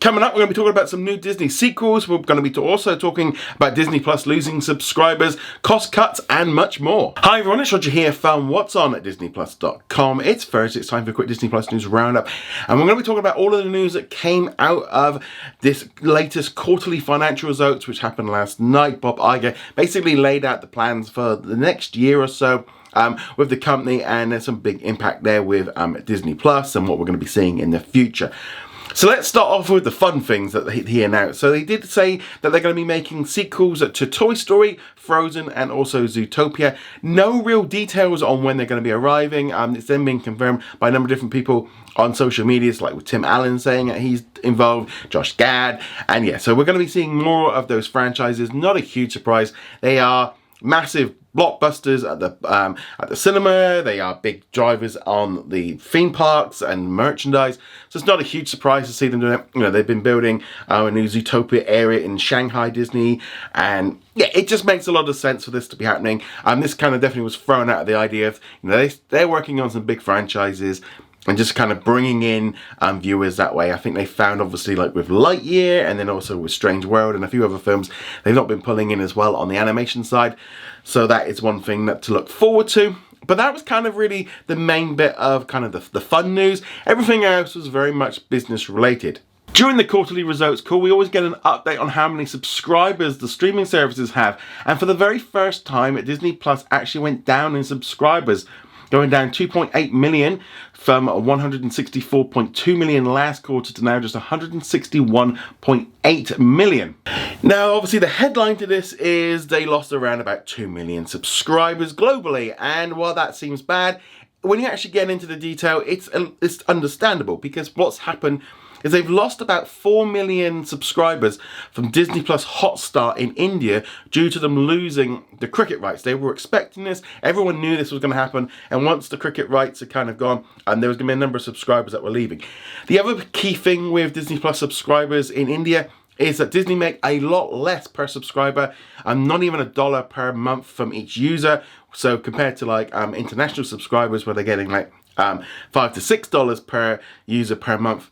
Coming up, we're going to be talking about some new Disney sequels. We're going to be also talking about Disney Plus losing subscribers, cost cuts, and much more. Hi everyone, it's Roger here from What's On at disneyplus.com. It's Thursday, it's time for a quick Disney Plus news roundup. And we're going to be talking about all of the news that came out of this latest quarterly financial results, which happened last night. Bob Iger basically laid out the plans for the next year or so with the company, and there's some big impact there with Disney Plus and what we're going to be seeing in the future. So let's start off with the fun things that he announced. So they did say that they're going to be making sequels to Toy Story, Frozen, and also Zootopia. No real details on when they're going to be arriving. It's then been confirmed by a number of different people on social media, like with Tim Allen saying that he's involved, Josh Gad, and yeah, so we're going to be seeing more of those franchises. Not a huge surprise. They are massive blockbusters at the cinema. They are big drivers on the theme parks and merchandise, so it's not a huge surprise to see them doing it. You know, they've been building a new Zootopia area in Shanghai Disney, and yeah, it just makes a lot of sense for this to be happening. This kind of definitely was thrown out of the idea of, you know, they're working on some big franchises and just kind of bringing in viewers that way. I think they found, obviously, like with Lightyear and then also with Strange World and a few other films, they've not been pulling in as well on the animation side. So that is one thing that to look forward to. But that was kind of really the main bit of kind of the fun news. Everything else was very much business related. During the quarterly results call, we always get an update on how many subscribers the streaming services have. And for the very first time, Disney Plus actually went down in subscribers, going down 2.8 million from 164.2 million last quarter to now just 161.8 million. Now, obviously, the headline to this is they lost around about 2 million subscribers globally. And while that seems bad, when you actually get into the detail, it's understandable, because what's happened is they've lost about 4 million subscribers from Disney Plus Hotstar in India due to them losing the cricket rights. They were expecting this, everyone knew this was going to happen, and once the cricket rights had kind of gone, and there was going to be a number of subscribers that were leaving. The other key thing with Disney Plus subscribers in India is that Disney make a lot less per subscriber, and not even $1 per month from each user. So compared to like international subscribers, where they're getting like $5 to $6 per user per month.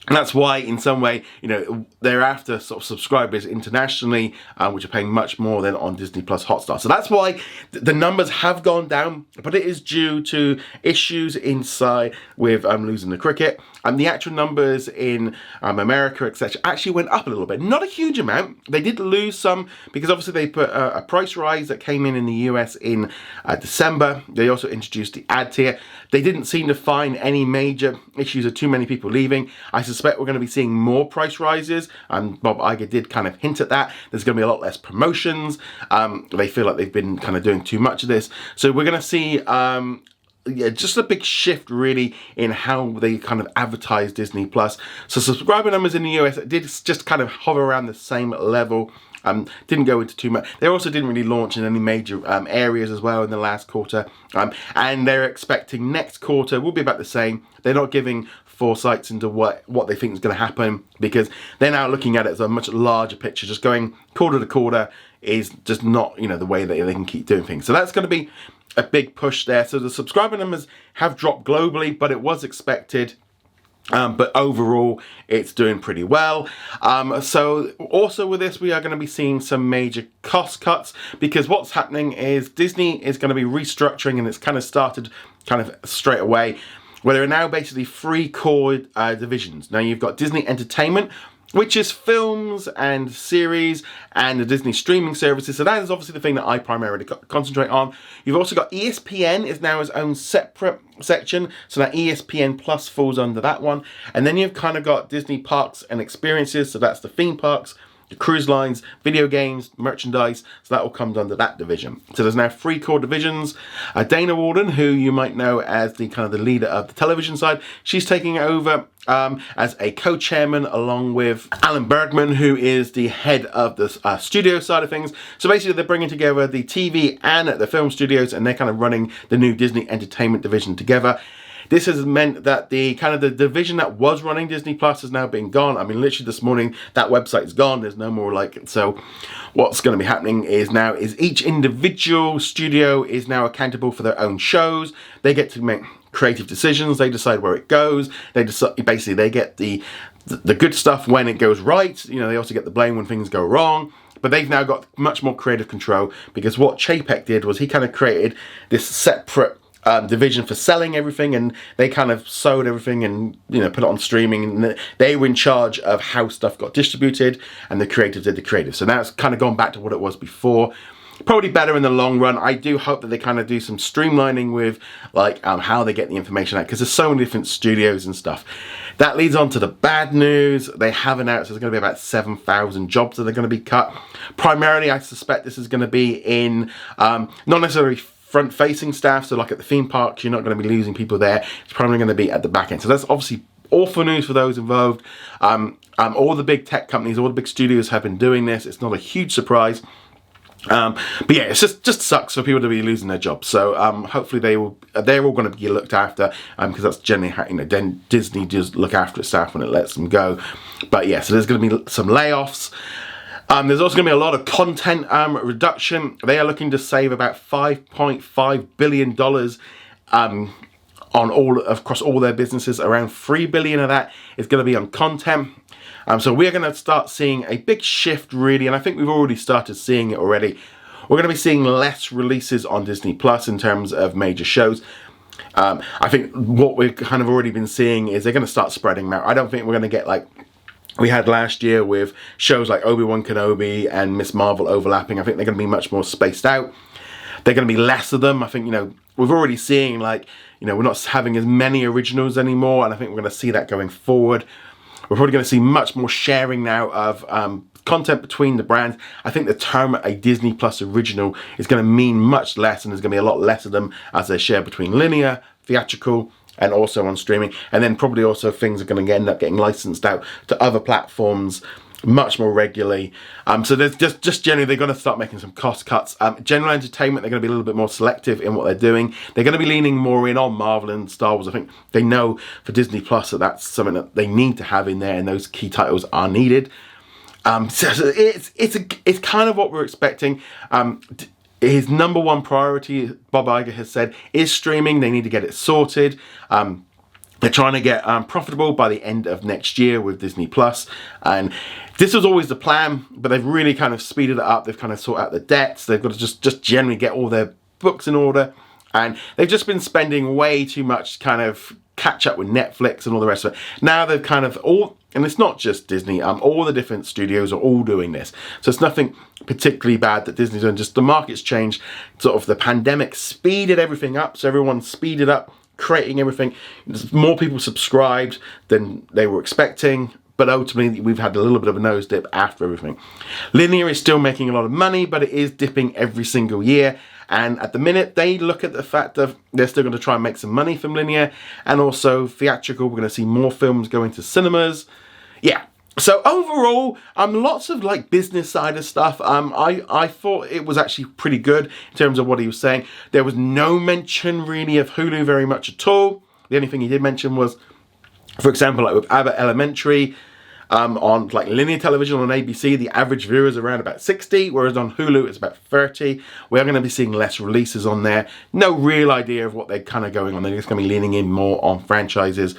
And that's why, in some way, you know, they're after sort of subscribers internationally, which are paying much more than on Disney Plus Hotstar. So that's why the numbers have gone down, but it is due to issues inside with losing the cricket. And the actual numbers in America, etc., actually went up a little bit. Not a huge amount. They did lose some because obviously they put a price rise that came in the US in December. They also introduced the ad tier. They didn't seem to find any major issues of too many people leaving. I suspect we're going to be seeing more price rises. Bob Iger did kind of hint at that. There's going to be a lot less promotions. They feel like they've been kind of doing too much of this. So we're going to see just a big shift really in how they kind of advertise Disney Plus. So subscriber numbers in the US did just kind of hover around the same level. Didn't go into too much. They also didn't really launch in any major areas as well in the last quarter. And they're expecting next quarter will be about the same. They're not giving foresights into what they think is going to happen, because they're now looking at it as a much larger picture. Just going quarter to quarter is just not, you know, the way that they can keep doing things. So that's going to be a big push there. So the subscriber numbers have dropped globally, but it was expected. But overall, it's doing pretty well. So also with this, we are going to be seeing some major cost cuts, because what's happening is Disney is going to be restructuring, and it's kind of started kind of straight away, where there are now basically 3 core divisions. Now you've got Disney Entertainment, which is films and series and the Disney streaming services. So that is obviously the thing that I primarily concentrate on. You've also got ESPN is now its own separate section. So that ESPN Plus falls under that one. And then you've kind of got Disney Parks and Experiences. So that's the theme parks, the cruise lines, video games, merchandise. So that all comes under that division. So there's now 3 core divisions. Dana Walden, who you might know as the kind of the leader of the television side, she's taking over as a co-chairman, along with Alan Bergman, who is the head of the studio side of things. So basically they're bringing together the TV and the film studios, and they're kind of running the new Disney Entertainment division together. This has meant that the division that was running Disney Plus has now been gone. I mean, literally this morning, that website is gone. There's no more like it. So what's going to be happening is each individual studio is now accountable for their own shows. They get to make creative decisions. They decide where it goes. They decide, basically they get the the good stuff when it goes right. You know, they also get the blame when things go wrong. But they've now got much more creative control, because what Chapek did was he kind of created this separate division for selling everything, and they kind of sold everything and, you know, put it on streaming, and they were in charge of how stuff got distributed, and the creatives did the creative. So now it's kind of gone back to what it was before. Probably better in the long run. I do hope that they kind of do some streamlining with like how they get the information out, because there's so many different studios and stuff. That leads on to the bad news. They have announced there's going to be about 7,000 jobs that are going to be cut. Primarily, I suspect this is going to be in not necessarily front-facing staff, so like at the theme parks, you're not going to be losing people there. It's probably going to be at the back end. So that's obviously awful news for those involved. All the big tech companies, all the big studios have been doing this. It's not a huge surprise. But yeah, it's just sucks for people to be losing their jobs. So hopefully they're all going to be looked after, because that's generally how, you know, then Disney does look after its staff when it lets them go. But yeah, so there's going to be some layoffs. There's also going to be a lot of content reduction. They are looking to save about $5.5 billion on across all their businesses. Around $3 billion of that is going to be on content. So we're going to start seeing a big shift, really, and I think we've already started seeing it already. We're going to be seeing less releases on Disney Plus in terms of major shows. I think what we've kind of already been seeing is they're going to start spreading them out. I don't think we're going to get like we had last year with shows like Obi-Wan Kenobi and Miss Marvel overlapping. I think they're going to be much more spaced out. They're going to be less of them. I think, you know, we've already seen, like, you know, we're not having as many originals anymore, and I think we're going to see that going forward. We're probably going to see much more sharing now of content between the brands. I think the term a Disney Plus original is going to mean much less, and there's going to be a lot less of them as they share between linear, theatrical, and also on streaming. And then probably also things are going to end up getting licensed out to other platforms much more regularly. So there's just generally, they're going to start making some cost cuts. General entertainment, they're going to be a little bit more selective in what they're doing. They're going to be leaning more in on Marvel and Star Wars. I think they know for Disney Plus that that's something that they need to have in there, and those key titles are needed. So it's kind of what we're expecting. His number one priority, Bob Iger has said, is streaming. They need to get it sorted. They're trying to get profitable by the end of next year with Disney Plus, and this was always the plan, but they've really kind of speeded it up. They've kind of sorted out the debts. They've got to just generally get all their books in order, and they've just been spending way too much kind of catch up with Netflix and all the rest of it. Now they've kind of all, and it's not just Disney, all the different studios are all doing this. So it's nothing particularly bad that Disney's doing, just the market's changed. Sort of the pandemic speeded everything up, so everyone speeded up creating everything. More people subscribed than they were expecting, but ultimately we've had a little bit of a nose dip after everything. Linear is still making a lot of money, but it is dipping every single year. And at the minute, they look at the fact that they're still going to try and make some money from linear, and also theatrical. We're going to see more films going to cinemas. Yeah. So overall, lots of like business side of stuff. I thought it was actually pretty good in terms of what he was saying. There was no mention really of Hulu very much at all. The only thing he did mention was, for example, like with Abbott Elementary, on like linear television on ABC, the average viewer is around about 60, whereas on Hulu it's about 30. We're going to be seeing less releases on there. No real idea of what they're kind of going on. They're just going to be leaning in more on franchises.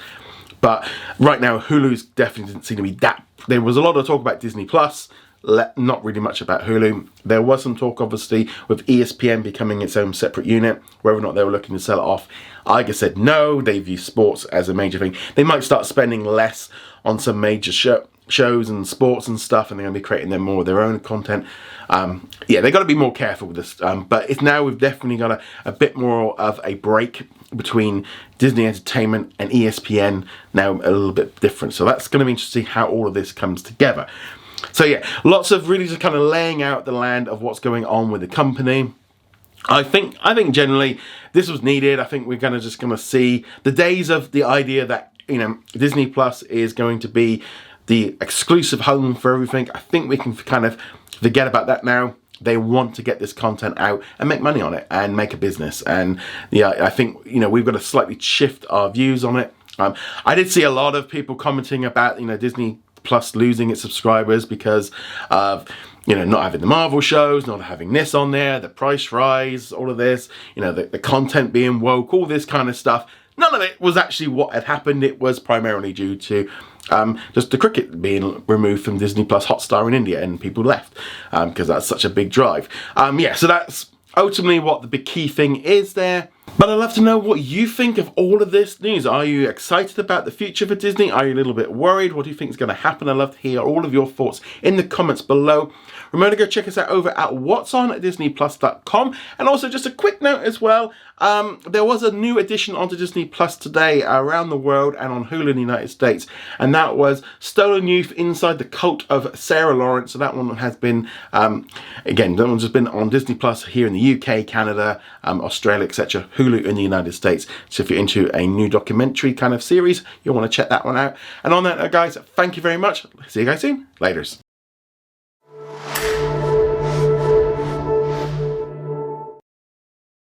But right now, Hulu's definitely didn't seem to be that. There was a lot of talk about Disney Plus, not really much about Hulu. There was some talk, obviously, with ESPN becoming its own separate unit, whether or not they were looking to sell it off. Iger said no, they view sports as a major thing. They might start spending less on some major shows and sports and stuff, and they're going to be creating them more of their own content. Yeah, they've got to be more careful with this. But it's now we've definitely got a bit more of a break between Disney Entertainment and ESPN, now a little bit different. So that's going to be interesting how all of this comes together. So yeah, lots of really just kind of laying out the land of what's going on with the company. I think generally this was needed. I think we're just going to see the days of the idea that, you know, Disney Plus is going to be the exclusive home for everything. I think we can kind of forget about that now. They want to get this content out and make money on it and make a business. And yeah, I think, you know, we've got to slightly shift our views on it. I did see a lot of people commenting about, you know, Disney Plus losing its subscribers because of, you know, not having the Marvel shows, not having this on there, the price rise, all of this, you know, the content being woke, all this kind of stuff. None of it was actually what had happened. It was primarily due to just the cricket being removed from Disney Plus Hotstar in India, and people left because that's such a big drive. Yeah, so that's ultimately what the big key thing is there. But I'd love to know what you think of all of this news. Are you excited about the future for Disney? Are you a little bit worried? What do you think is going to happen? I'd love to hear all of your thoughts in the comments below. Remember to go check us out over at whatsondisneyplus.com. And also just a quick note as well, there was a new addition onto Disney Plus today around the world and on Hulu in the United States. And that was Stolen Youth Inside the Cult of Sarah Lawrence. So that one has been, again, that one's just been on Disney Plus here in the UK, Canada, Australia, etc. Hulu in the United States. So if you're into a new documentary kind of series, you'll want to check that one out. And on that note, guys, thank you very much. See you guys soon. Laters.